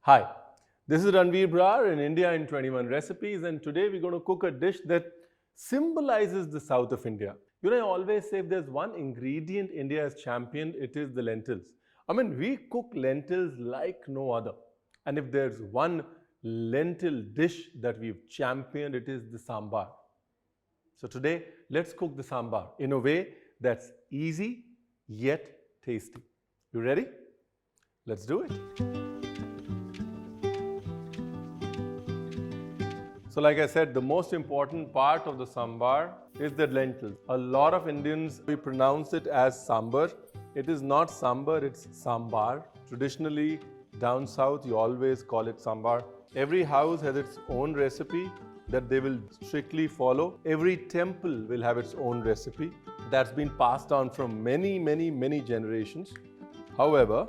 Hi, this is Ranveer Brar in India in 21 recipes, and today we're going to cook a dish that symbolizes the south of India. I always say if there's one ingredient India has championed, it is the lentils. We cook lentils like no other. And if there's one lentil dish that we've championed, it is the sambar. So today, let's cook the sambar in a way that's easy yet tasty. You ready? Let's do it. So like I said, the most important part of the sambar is the lentils. A lot of Indians, we pronounce it as sambar. It is not sambar, it's sambar. Traditionally, down south, you always call it sambar. Every house has its own recipe that they will strictly follow. Every temple will have its own recipe that's been passed down from many generations. However,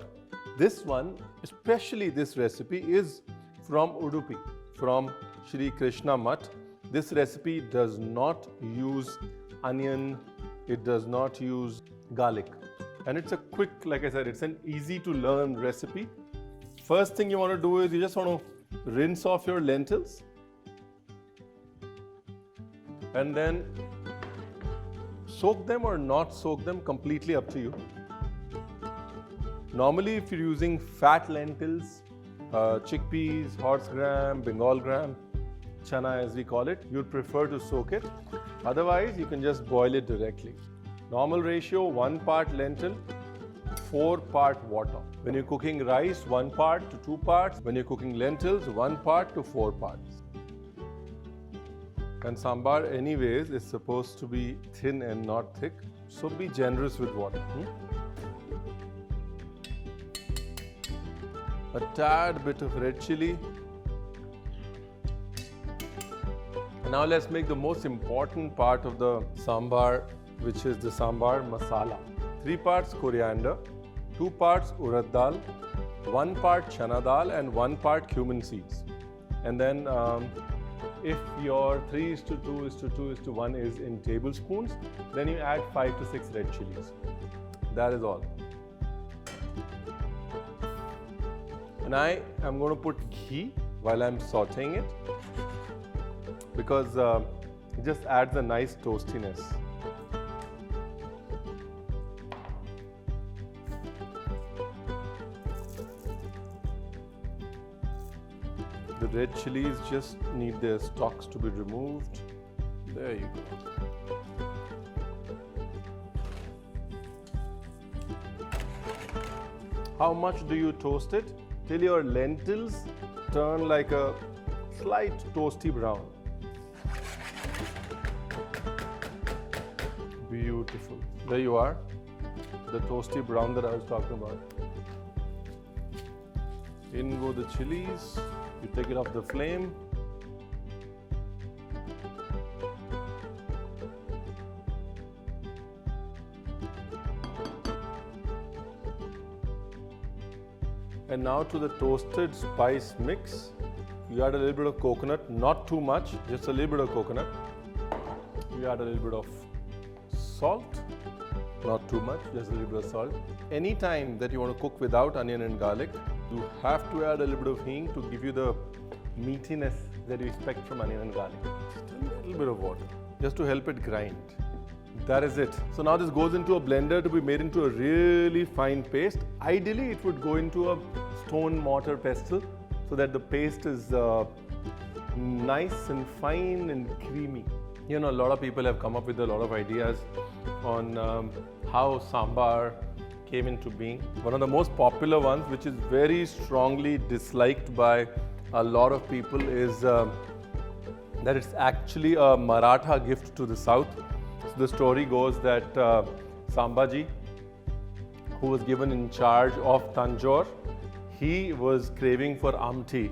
this one, especially this recipe, is from Udupi, from Shri Krishna Mutt. This recipe does not use onion, it does not use garlic. And it's a quick, like I said, it's an easy to learn recipe. First thing you want to do is you just want to rinse off your lentils and then soak them or not soak them, completely up to you. Normally, if you're using fat lentils, chickpeas, horse gram, Bengal gram, Chana as we call it, you'd prefer to soak it. Otherwise, you can just boil it directly. Normal ratio, 1 part lentil, 4 part water. When you're cooking rice, 1 part to 2 parts. When you're cooking lentils, 1 part to 4 parts. And sambar anyways is supposed to be thin and not thick, so be generous with water. A tad bit of red chilli. Now let's make the most important part of the sambar, which is the Sambar Masala. 3 parts coriander, 2 parts Urad dal, 1 part Chana dal and 1 part cumin seeds. And then if your 3:2:2:1 is in tablespoons, then you add 5 to 6 red chilies. That is all. And I am going to put ghee while I'm sauteing it because it just adds a nice toastiness. The red chilies just need their stalks to be removed. There you go. How much do you toast it? Till your lentils turn like a slight toasty brown. Beautiful. There you are, the toasty brown that I was talking about. In go the chilies. You take it off the flame. And now to the toasted spice mix, you add a little bit of coconut, not too much, just a little bit of coconut. You add a little bit of salt, not too much, just a little bit of salt. Anytime that you want to cook without onion and garlic, you have to add a little bit of hing to give you the meatiness that you expect from onion and garlic. Just a little bit of water, just to help it grind. That is it. So now this goes into a blender to be made into a really fine paste. Ideally, it would go into a stone mortar pestle so that the paste is nice and fine and creamy. A lot of people have come up with a lot of ideas on how sambar came into being. One of the most popular ones, which is very strongly disliked by a lot of people, is that it's actually a Maratha gift to the south. So the story goes that Sambhaji, who was given in charge of Tanjore, he was craving for amti.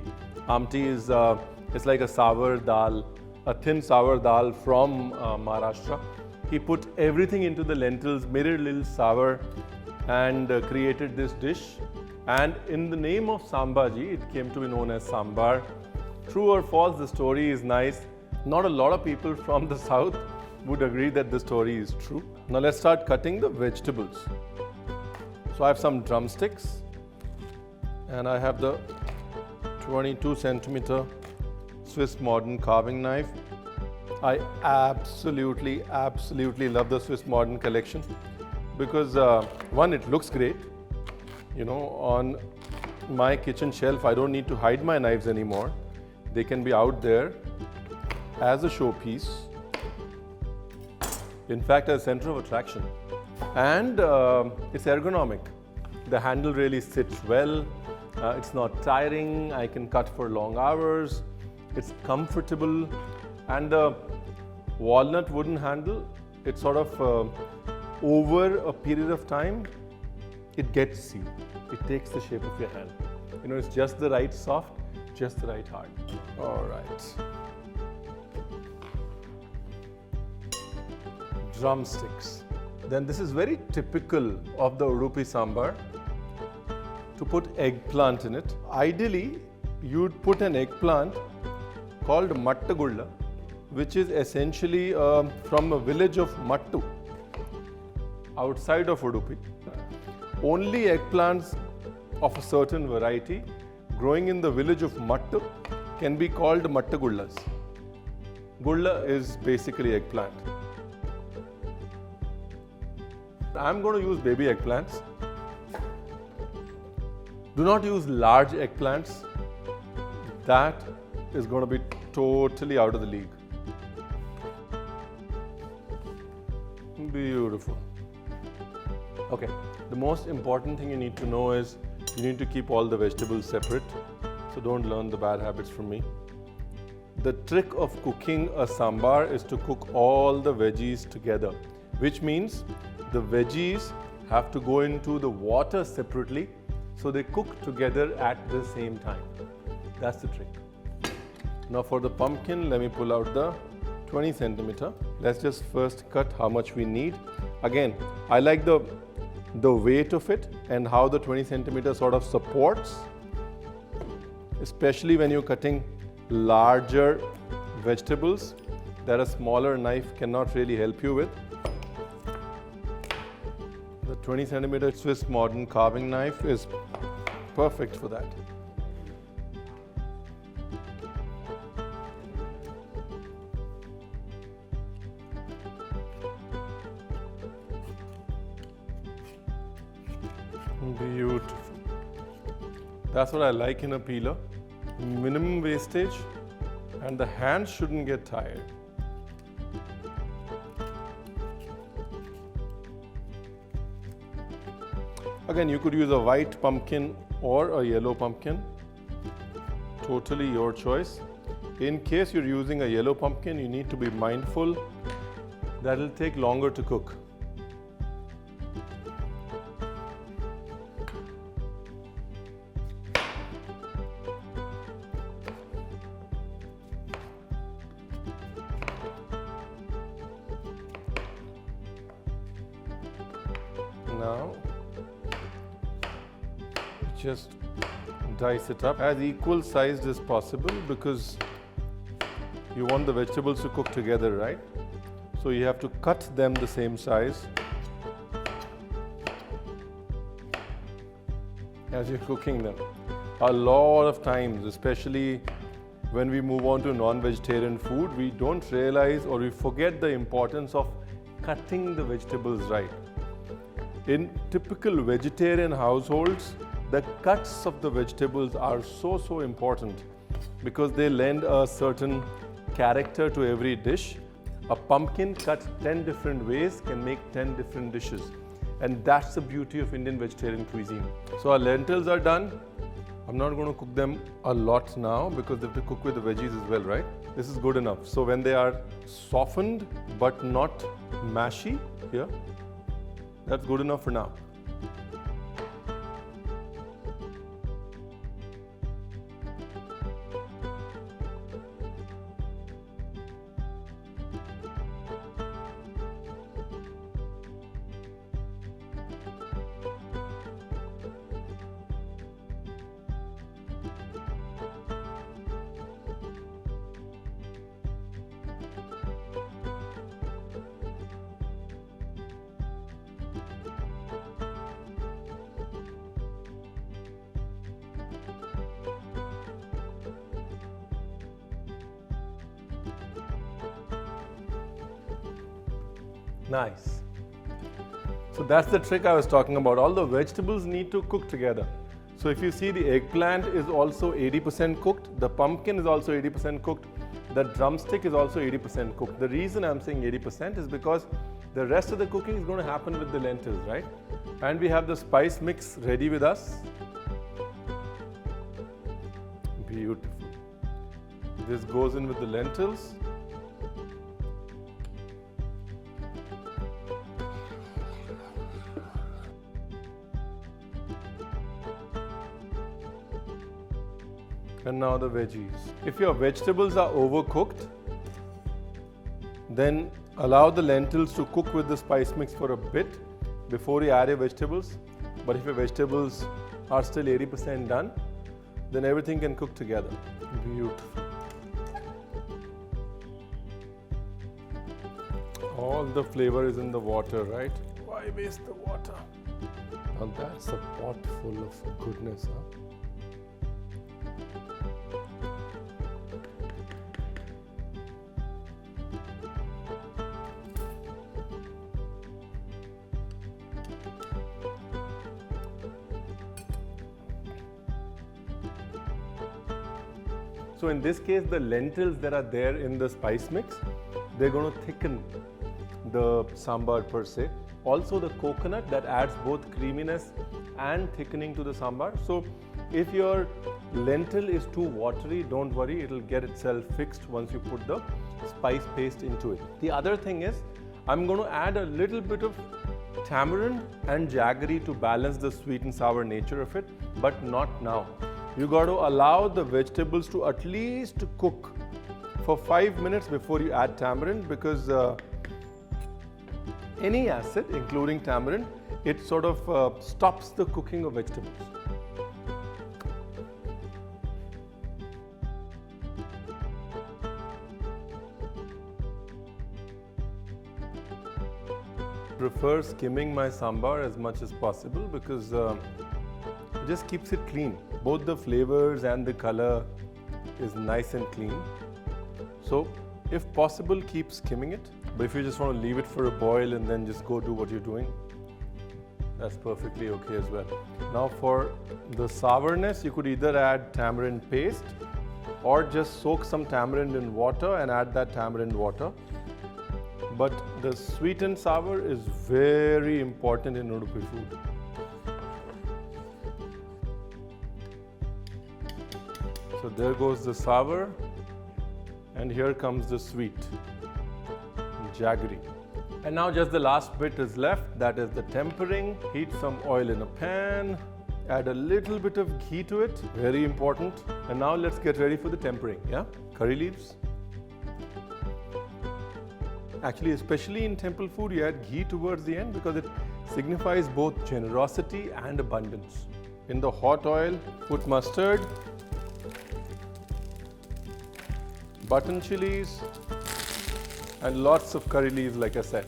Amti is it's like a sour dal, a thin sour dal from Maharashtra. He put everything into the lentils, made it a little sour, and created this dish. And in the name of Sambhaji, it came to be known as sambar. True or false, the story is nice. Not a lot of people from the south would agree that the story is true. Now let's start cutting the vegetables. So I have some drumsticks and I have the 22 centimeter Swiss modern carving knife. I absolutely love the Swiss modern collection because one, it looks great. You know, on my kitchen shelf, I don't need to hide my knives anymore. They can be out there as a showpiece. In fact, as a center of attraction. And it's ergonomic. The handle really sits well. It's not tiring. I can cut for long hours. It's comfortable. And the walnut wooden handle, it's sort of over a period of time, it gets you. It takes the shape of your hand. You know, it's just the right soft, just the right hard. All right. Drumsticks. Then this is very typical of the Udupi Sambar to put eggplant in it. Ideally, you'd put an eggplant called Mattagulla, which is essentially from a village of Mattu, outside of Udupi. Only eggplants of a certain variety growing in the village of Mattu can be called Mattagullas. Gulla is basically eggplant. I'm going to use baby eggplants. Do not use large eggplants. That is going to be totally out of the league. Beautiful. Okay, the most important thing you need to know is you need to keep all the vegetables separate. So don't learn the bad habits from me. The trick of cooking a sambar is to cook all the veggies together, which means the veggies have to go into the water separately so they cook together at the same time. That's the trick. Now for the pumpkin, let me pull out the 20 centimeter. Let's just first cut how much we need. Again, I like the weight of it and how the 20 centimeter sort of supports, especially when you're cutting larger vegetables that a smaller knife cannot really help you with. The 20 centimeter Swiss modern carving knife is perfect for that. Beautiful. That's what I like in a peeler. Minimum wastage and the hands shouldn't get tired. Again, you could use a white pumpkin or a yellow pumpkin. Totally your choice. In case you're using a yellow pumpkin, you need to be mindful that it'll take longer to cook. Now, just dice it up as equal sized as possible because you want the vegetables to cook together, right? So you have to cut them the same size as you're cooking them. A lot of times, especially when we move on to non-vegetarian food, we don't realize or we forget the importance of cutting the vegetables right. In typical vegetarian households, the cuts of the vegetables are so important because they lend a certain character to every dish. A pumpkin cut 10 different ways can make 10 different dishes. And that's the beauty of Indian vegetarian cuisine. So our lentils are done. I'm not going to cook them a lot now because they have to cook with the veggies as well, right? This is good enough. So when they are softened but not mashy here, that's good enough for now. Nice. So that's the trick I was talking about. All the vegetables need to cook together. So if you see, the eggplant is also 80% cooked, the pumpkin is also 80% cooked, the drumstick is also 80% cooked. The reason I'm saying 80% is because the rest of the cooking is going to happen with the lentils, right? And we have the spice mix ready with us. Beautiful. This goes in with the lentils. And now the veggies. If your vegetables are overcooked, then allow the lentils to cook with the spice mix for a bit before you add your vegetables. But if your vegetables are still 80% done, then everything can cook together. Beautiful. All the flavor is in the water, right? Why waste the water? Now that's a pot full of goodness, huh? So in this case, the lentils that are there in the spice mix, they're going to thicken the sambar per se. Also the coconut that adds both creaminess and thickening to the sambar. So if your lentil is too watery, don't worry, it'll get itself fixed once you put the spice paste into it. The other thing is, I'm going to add a little bit of tamarind and jaggery to balance the sweet and sour nature of it, but not now. You got to allow the vegetables to at least cook for 5 minutes before you add tamarind, because any acid, including tamarind, it sort of stops the cooking of vegetables. I prefer skimming my sambar as much as possible because it just keeps it clean. Both the flavors and the color is nice and clean. So if possible, keep skimming it. But if you just want to leave it for a boil and then just go do what you're doing, that's perfectly okay as well. Now for the sourness, you could either add tamarind paste or just soak some tamarind in water and add that tamarind water. But the sweet and sour is very important in Udupi food. So there goes the sour, and here comes the sweet, jaggery. And now just the last bit is left, that is the tempering. Heat some oil in a pan, add a little bit of ghee to it, very important. And now let's get ready for the tempering, yeah? Curry leaves. Actually, especially in temple food, you add ghee towards the end because it signifies both generosity and abundance. In the hot oil, put mustard, button chilies, and lots of curry leaves, like I said.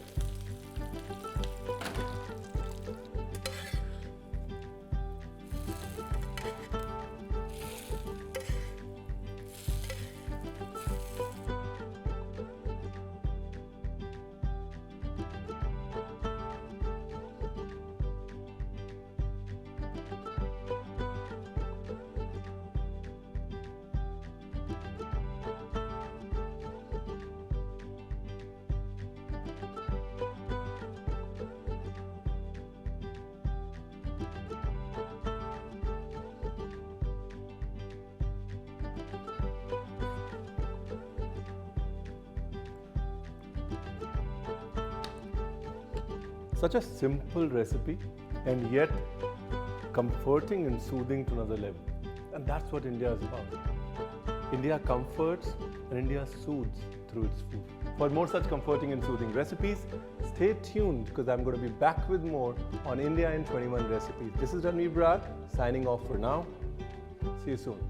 Such a simple recipe and yet comforting and soothing to another level. And that's what India is about. India comforts and India soothes through its food. For more such comforting and soothing recipes, stay tuned because I'm going to be back with more on India in 21 recipes. This is Ranveer Brar signing off for now. See you soon.